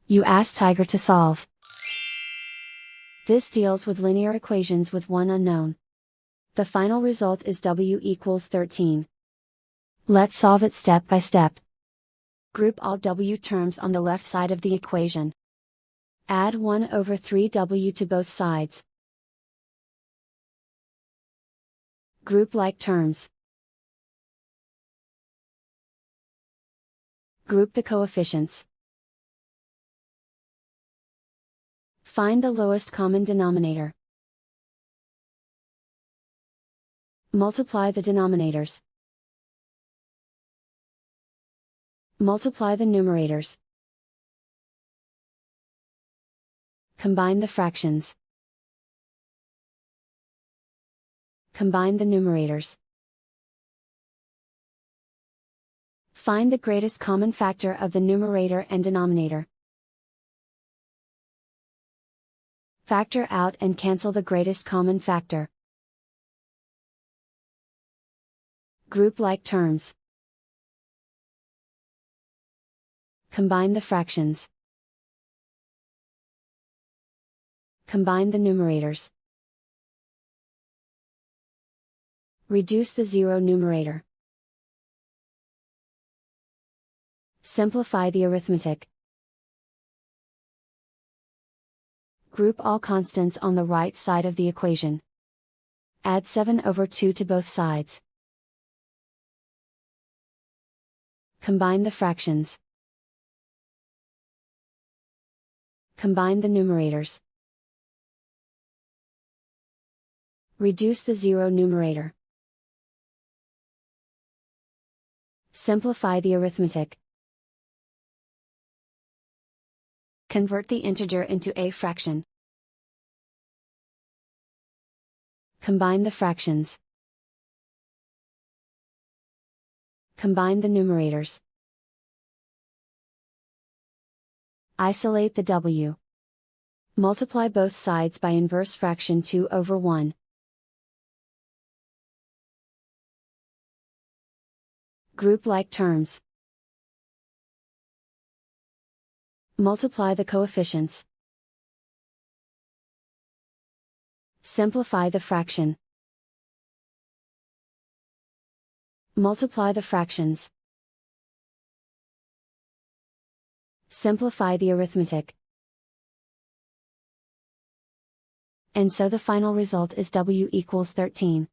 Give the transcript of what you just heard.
You ask Tiger to solve. This deals with linear equations with one unknown. The final result is w equals 13. Let's solve it step by step. Group all w terms on the left side of the equation. Add 1 over 3w to both sides. Group like terms. Group the coefficients. Find the lowest common denominator. Multiply the denominators. Multiply the numerators. Combine the fractions. Combine the numerators. Find the greatest common factor of the numerator and denominator. Factor out and cancel the greatest common factor. Group like terms. Combine the fractions. Combine the numerators. Reduce the zero numerator. Simplify the arithmetic. Group all constants on the right side of the equation. Add 7 over 2 to both sides. Combine the fractions. Combine the numerators. Reduce the zero numerator. Simplify the arithmetic. Convert the integer into a fraction. Combine the fractions. Combine the numerators. Isolate the w. Multiply both sides by inverse fraction 2 over 1. Group like terms. Multiply the coefficients. Simplify the fraction. Multiply the fractions. Simplify the arithmetic. And so the final result is w equals 13.